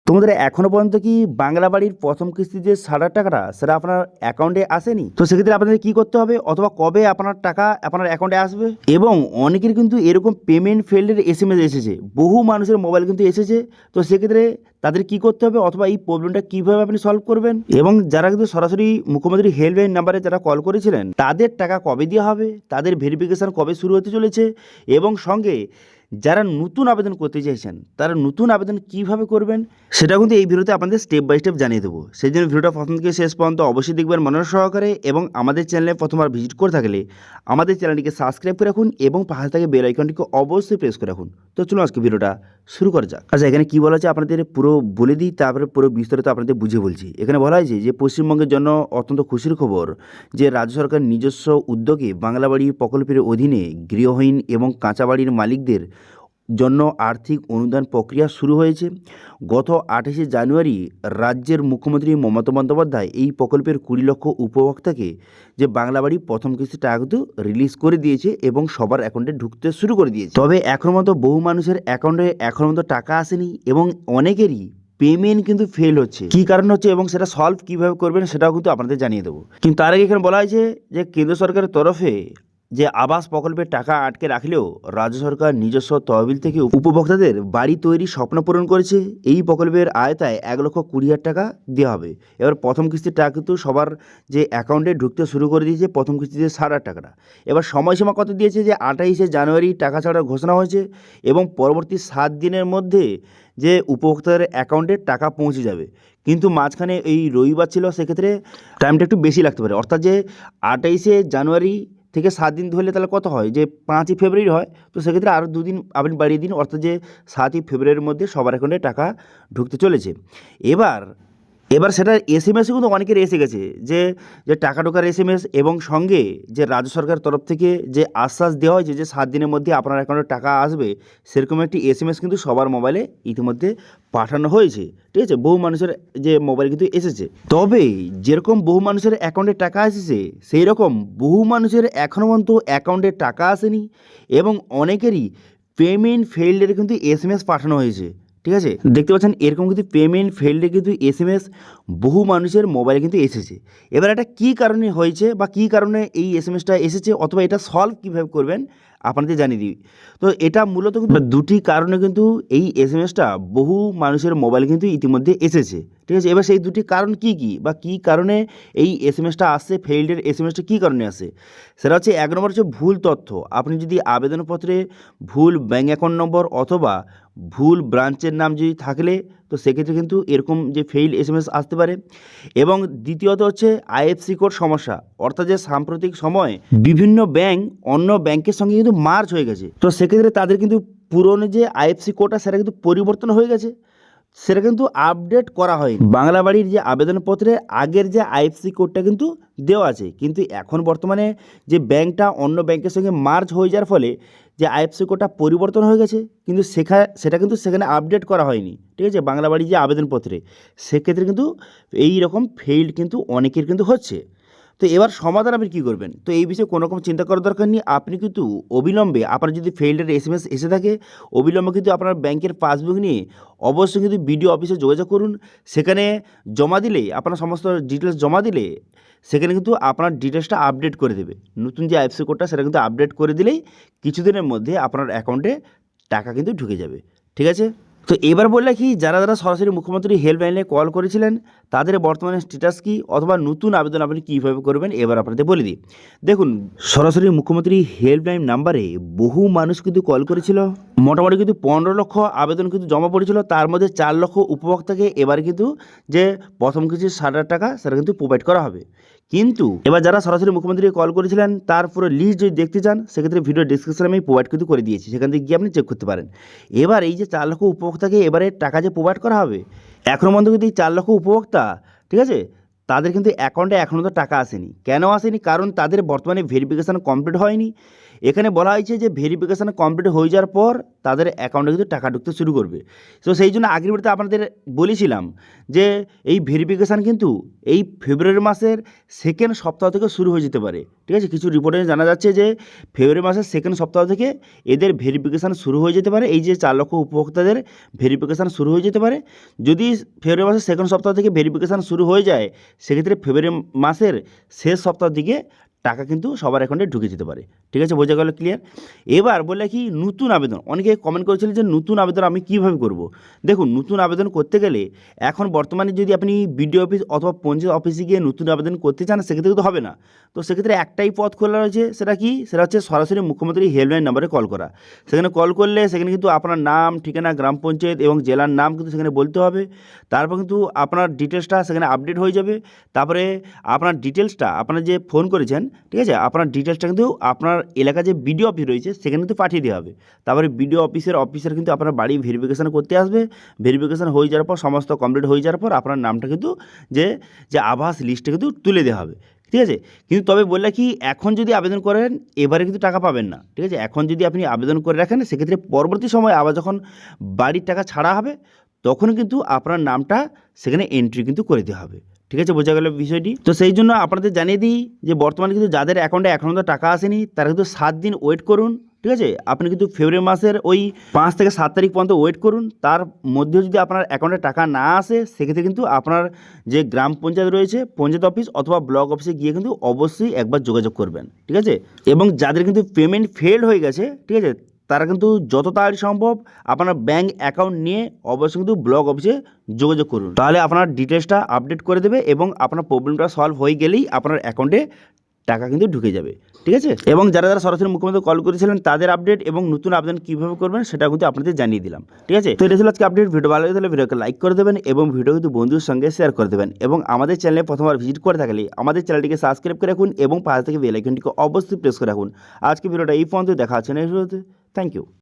তোমাদের এখনো পর্যন্ত কি বাংলা বাড়ির প্রথম কিস্তির যে 60,000 টাকাটা সেটা আপনার অ্যাকাউন্টে আসেনি? তো সেক্ষেত্রে আপনাদের কি করতে হবে অথবা কবে আপনার টাকা আপনার অ্যাকাউন্টে আসবে? এবং অনেকের কিন্তু এরকম পেমেন্ট ফেল্ডের এসএমএস এসেছে, বহু মানুষের মোবাইল কিন্তু এসেছে। তো সেক্ষেত্রে তাদের কি করতে হবে অথবা এই প্রবলেমটা কিভাবে আপনি সলভ করবেন, এবং যারা কিন্তু সরাসরি মুখ্যমন্ত্রী হেল্পলাইন নাম্বারে যারা কল করেছিলেন তাদের টাকা কবে দেওয়া হবে, তাদের ভেরিফিকেশান কবে শুরু হতে চলেছে, এবং সঙ্গে যারা নতুন আবেদন করতে চাইছেন তারা নতুন আবেদন কিভাবে করবেন সেটা কিন্তু এই ভিডিওতে আপনাদের স্টেপ বাই স্টেপ জানিয়ে দেবো। সেই জন্য ভিডিওটা প্রথম থেকে শেষ পর্যন্ত অবশ্যই দেখবেন মনোযোগ সহকারে, এবং আমাদের চ্যানেলে প্রথমবার ভিজিট করে থাকলে আমাদের চ্যানেলটিকে সাবস্ক্রাইব করে রাখুন এবং পাশে থেকে বেল আইকনটিকে অবশ্যই প্রেস করে রাখুন। তো চলুন আজকে ভিডিওটা শুরু করা যাক। আচ্ছা, এখানে কী বলা আছে আপনাদের পুরো বলে দিই, তারপরে পুরো বিস্তারিত আপনাদের বুঝে বলছি। এখানে বলা হয়েছে যে পশ্চিমবঙ্গের জন্য অত্যন্ত খুশির খবর যে রাজ্য সরকার নিজস্ব উদ্যোগে বাংলা বাড়ি প্রকল্পের অধীনে গৃহহীন এবং কাঁচা বাড়ির মালিকদের জন্য আর্থিক অনুদান প্রক্রিয়া শুরু হয়েছে। গত 28শে জানুয়ারি রাজ্যের মুখ্যমন্ত্রী মমতা বন্দ্যোপাধ্যায় এই প্রকল্পের 20 লক্ষ উপভোক্তাকে যে বাংলা বাড়ি প্রথম কিস্তি টাকা কিন্তু রিলিজ করে দিয়েছে এবং সবার অ্যাকাউন্টে ঢুকতে শুরু করে দিয়েছে। তবে এখন মতো বহু মানুষের অ্যাকাউন্টে এখন মতো টাকা আসেনি এবং অনেকেরই পেমেন্ট কিন্তু ফেল হচ্ছে। কী কারণ হচ্ছে এবং সেটা সলভ কীভাবে করবেন সেটাও কিন্তু আপনাদের জানিয়ে দেবো। কিন্তু তার আগে এখানে বলা হয়েছে যে কেন্দ্র সরকারের তরফে যে আবাস প্রকল্পের টাকা আটকে রাখলেও রাজ্য সরকার নিজস্ব তহবিল থেকে উপভোক্তাদের বাড়ি তৈরির স্বপ্ন পূরণ করেছে। এই প্রকল্পের আয়তায় 1,20,000 টাকা দেওয়া হবে। এবার প্রথম কিস্তির টাকা কিন্তু সবার যে অ্যাকাউন্টে ঢুকতে শুরু করে দিয়েছে, প্রথম কিস্তিতে 60,000 টাকাটা। এবার সময়সীমা কত দিয়েছে যে 28শে জানুয়ারি টাকা ছাড়ার ঘোষণা হয়েছে এবং পরবর্তী 7 দিনের মধ্যে যে উপভোক্তাদের অ্যাকাউন্টে টাকা পৌঁছে যাবে। কিন্তু মাঝখানে এই রবিবার ছিল, সেক্ষেত্রে টাইমটা একটু বেশি লাগতে পারে। অর্থাৎ যে 28শে জানুয়ারি থেকে 7 দিন ধরলে তাহলে কত হয়, যে 5ই ফেব্রুয়ারি হয়। তো সেক্ষেত্রে আরও 2 দিন আপনি বাড়িয়ে দিন, অর্থাৎ যে 7ই ফেব্রুয়ারির মধ্যে সবার অ্যাকাউন্টে টাকা ঢুকতে চলেছে। এবার সেটা এসএমএসও কিন্তু অনেকের এসে গেছে যে যে টাকা ঢোকার এসএমএস, এবং সঙ্গে যে রাজ্য সরকারের তরফ থেকে যে আশ্বাস দেওয়া হয়েছে যে 7 দিনের মধ্যে আপনার অ্যাকাউন্টে টাকা আসবে, সেরকম একটি এসএমএস কিন্তু সবার মোবাইলে ইতিমধ্যে পাঠানো হয়েছে। ঠিক আছে, বহু মানুষের যে মোবাইল কিন্তু এসেছে। তবে যেরকম বহু মানুষের অ্যাকাউন্টে টাকা এসেছে সেই রকম বহু মানুষের এখনও পর্যন্ত অ্যাকাউন্টে টাকা আসেনি এবং অনেকেরই পেমেন্ট ফেইল্ডের কিন্তু এসএমএস পাঠানো হয়েছে। ঠিক আছে, দেখতে পাচ্ছেন এরকম কিন্তু পেমেন্ট ফেইল্ডে কিন্তু এসএমএস বহু মানুষের মোবাইলে কিন্তু এসেছে। এবার এটা কী কারণে হয়েছে বা কী কারণে এই এসএমএসটা এসেছে অথবা এটা সলভ কীভাবে করবেন আপনাদের জানিয়ে দিই। তো এটা মূলত কিন্তু দুটি কারণে কিন্তু এই এসএমএসটা বহু মানুষের মোবাইলে কিন্তু ইতিমধ্যে এসেছে। ঠিক আছে, এবার সেই দুটি কারণ কী কী বা কী কারণে এই এসএমএসটা আসছে, ফেইল্ডের এসএমএসটা কী কারণে আসে, সেটা হচ্ছে 1 নম্বর হচ্ছে ভুল তথ্য। আপনি যদি আবেদনপত্রে ভুল ব্যাঙ্ক অ্যাকাউন্ট নম্বর অথবা ভুল ব্রাঞ্চের নাম যদি থাকলে তো সেক্ষেত্রে কিন্তু এরকম যে ফেইল এসএমএস আসতে পারে। এবং দ্বিতীয়ত হচ্ছে আইএফসি কোড সমস্যা, অর্থাৎ যে সাম্প্রতিক সময় বিভিন্ন ব্যাংক অন্য ব্যাংকের সঙ্গে কিন্তু মার্জ হয়ে গেছে। তো সেক্ষেত্রে তাদের কিন্তু পুরনো যে আইএফসি কোডটা সেটা কিন্তু পরিবর্তন হয়ে গেছে, সেটা কিন্তু আপডেট করা হয়নি। বাংলা বাড়ির যে আবেদনপত্রে আগের যে আইএফসি কোডটা কিন্তু দেওয়া আছে, কিন্তু এখন বর্তমানে যে ব্যাংকটা অন্য ব্যাংকের সঙ্গে মার্জ হয়ে যাওয়ার ফলে যে আইএফসি কোডটা পরিবর্তন হয়ে গেছে, কিন্তু সেটা কিন্তু সেখানে আপডেট করা হয়নি। ঠিক আছে, বাংলা বাড়ির যে আবেদনপত্রে, সেক্ষেত্রে কিন্তু এই রকম ফেইল্ড কিন্তু অনেকের কিন্তু হচ্ছে। তো এবার সমাধান আপনি কী করবেন, তো এই বিষয়ে কোনো রকম চিন্তা করার দরকার নেই। আপনি কিন্তু অবিলম্বে আপনার যদি ফেইল্ডের এসএমএস এসে থাকে, অবিলম্বে কিন্তু আপনার ব্যাংকের পাসবুক নিয়ে অবশ্যই কিন্তু বিডিও অফিসে যোগাযোগ করুন। সেখানে জমা দিলে আপনার সমস্ত ডিটেলস জমা দিলে সেখানে কিন্তু আপনার ডিটেলসটা আপডেট করে দেবে। নতুন যে আইএফসি কোডটা সেটা কিন্তু আপডেট করে দিলেই কিছুদিনের মধ্যে আপনার অ্যাকাউন্টে টাকা কিন্তু ঢুকে যাবে। ঠিক আছে, তো এবার বললে কি যারা যারা সরাসরি মুখ্যমন্ত্রী হেল্পলাইনে কল করেছিলেন তাদের বর্তমানে স্ট্যাটাস কী অথবা নতুন আবেদন আপনি কীভাবে করবেন এবার আপনাদের বলে দিই। দেখুন, সরাসরি মুখ্যমন্ত্রী হেল্পলাইন নাম্বারে বহু মানুষ কিন্তু কল করেছিল। মোটামুটি কিন্তু 15 লক্ষ আবেদন কিন্তু জমা পড়েছিল, তার মধ্যে 4 লক্ষ উপভোক্তাকে এবার কিন্তু যে প্রথম কিছু 60,000 টাকা সেটা কিন্তু প্রোভাইড করা হবে। কিন্তু এবার যারা সরাসরি মুখ্যমন্ত্রী কল করেছিলেন তার পুরো লিস্ট যদি দেখতে চান সেক্ষেত্রে ভিডিও ডিসক্রিপশনে আমি প্রোভাইড কিন্তু করে দিয়েছি, সেখান থেকে গিয়ে আপনি চেক করতে পারেন। এবার এই যে 4 লক্ষ উপভোক্তাকে এবারে টাকা যে প্রোভাইড করা হবে, এখনও পর্যন্ত কিন্তু এই 4 লক্ষ উপভোক্তা, ঠিক আছে, তাদের কিন্তু অ্যাকাউন্টে এখনও তো টাকা আসেনি। কেন আসেনি? কারণ তাদের বর্তমানে ভেরিফিকেশান কমপ্লিট হয়নি এখানে বলা হয়েছে যে ভেরিফিকেশান কমপ্লিট হয়ে যাওয়ার পর তাদের অ্যাকাউন্টে কিন্তু টাকা ঢুকতে শুরু করবে। তো সেই জন্য আগের ভিডিওতে আপনাদের বলেছিলাম যে এই ভেরিফিকেশান কিন্তু এই ফেব্রুয়ারি মাসের সেকেন্ড সপ্তাহ থেকে শুরু হয়ে যেতে পারে। ঠিক আছে, কিছু রিপোর্টে জানা যাচ্ছে যে ফেব্রুয়ারি মাসের সেকেন্ড সপ্তাহ থেকে এদের ভেরিফিকেশান শুরু হয়ে যেতে পারে। এই যে 4 লক্ষ উপভোক্তাদের ভেরিফিকেশান শুরু হয়ে যেতে পারে। যদি ফেব্রুয়ারি মাসের সেকেন্ড সপ্তাহ থেকে ভেরিফিকেশান শুরু হয়ে যায়, সেক্ষেত্রে ফেব্রুয়ারি মাসের শেষ সপ্তাহের দিকে টাকা কিন্তু সবার অ্যাকাউন্টে ঢুকে যেতে পারে। ঠিক আছে, বোঝা গেল, ক্লিয়ার? এবার বললে কি নতুন আবেদন, অনেকে কমেন্ট করেছিলেন যে নতুন আবেদন আমি কীভাবে করব। দেখুন, নতুন আবেদন করতে গেলে এখন বর্তমানে যদি আপনি বিডিও অফিস অথবা পঞ্চায়েত অফিসে গিয়ে নতুন আবেদন করতে চান, সেক্ষেত্রে কিন্তু হবে না। তো সেক্ষেত্রে একটাই পথ খোলা রয়েছে, সেটা কি? সেটা হচ্ছে সরাসরি মুখ্যমন্ত্রী হেল্পলাইন নাম্বারে কল করা। সেখানে কল করলে সেখানে কিন্তু আপনার নাম, ঠিকানা, গ্রাম পঞ্চায়েত এবং জেলার নাম কিন্তু সেখানে বলতে হবে। তারপর কিন্তু আপনার ডিটেলসটা সেখানে আপডেট হয়ে যাবে। তারপরে আপনার ডিটেলসটা, আপনার যে ফোন করেছেন, ঠিক আছে, আপনার ডিটেলসটা কিন্তু আপনার এলাকায় যে বিডিও অফিস রয়েছে সেখানে কিন্তু পাঠিয়ে দেওয়া হবে। তারপরে বিডিও অফিসার কিন্তু আপনার বাড়ি ভেরিফিকেশান করতে আসবে। ভেরিফিকেশান হয়ে যাওয়ার পর, সমস্ত কমপ্লিট হয়ে যাওয়ার পর আপনার নামটা কিন্তু যে আবাস লিস্টে কিন্তু তুলে দেওয়া হবে। ঠিক আছে, কিন্তু তবে বললে কি, এখন যদি আবেদন করেন এবারে কিন্তু টাকা পাবেন না। ঠিক আছে, এখন যদি আপনি আবেদন করে রাখেন, সেক্ষেত্রে পরবর্তী সময় আবার যখন বাড়ির টাকা ছাড়া হবে, তখন কিন্তু আপনার নামটা সেখানে এন্ট্রি কিন্তু করে দেওয়া হবে। ঠিক আছে, বোঝা গেল বিষয়টি? তো সেই জন্য আপনাদের জানিয়ে দিই যে বর্তমানে কিন্তু যাদের অ্যাকাউন্টে এখনও তো টাকা আসেনি, তারা কিন্তু 7 দিন ওয়েট করুন। ঠিক আছে, আপনি কিন্তু ফেব্রুয়ারি মাসের ওই 5 থেকে 7 তারিখ পর্যন্ত ওয়েট করুন। তার মধ্যেও যদি আপনার অ্যাকাউন্টে টাকা না আসে, সেক্ষেত্রে কিন্তু আপনার যে গ্রাম পঞ্চায়েত রয়েছে, পঞ্চায়েত অফিস অথবা ব্লক অফিসে গিয়ে কিন্তু অবশ্যই একবার যোগাযোগ করবেন। ঠিক আছে, এবং যাদের কিন্তু পেমেন্ট ফেল হয়ে গেছে, ঠিক আছে, তারা কিন্তু যত তাড়াতাড়ি সম্ভব আপনার ব্যাঙ্ক অ্যাকাউন্ট নিয়ে অবশ্যই কিন্তু ব্লক অফিসে যোগাযোগ করুন। তাহলে আপনার ডিটেলসটা আপডেট করে দেবে এবং আপনার প্রবলেমটা সলভ হয়ে গেলেই আপনার অ্যাকাউন্টে টাকা কিন্তু ঢুকে যাবে। ঠিক আছে, এবং যারা সরাসরি মুখ্যমন্ত্রী কল করেছিলেন তাদের আপডেট এবং নতুন আবেদন কীভাবে করবেন সেটা কিন্তু আপনাদের জানিয়ে দিলাম। ঠিক আছে, তো এটা ছিল আজকে আপডেট। ভিডিও ভালো লাগে তাহলে ভিডিওকে লাইক করে দেবেন এবং ভিডিও কিন্তু বন্ধুর সঙ্গে শেয়ার করে দেবেন। এবং আমাদের চ্যানেলে প্রথমবার ভিজিট করে থাকলে আমাদের চ্যানেলটিকে সাবস্ক্রাইব করে রাখুন এবং পাশে থেকে বেল আইকনটিকে অবশ্যই প্রেস করে রাখুন। আজকে ভিডিওটা এই পর্যন্ত, দেখা হচ্ছে নেক্সট ভিডিওতে। Thank you.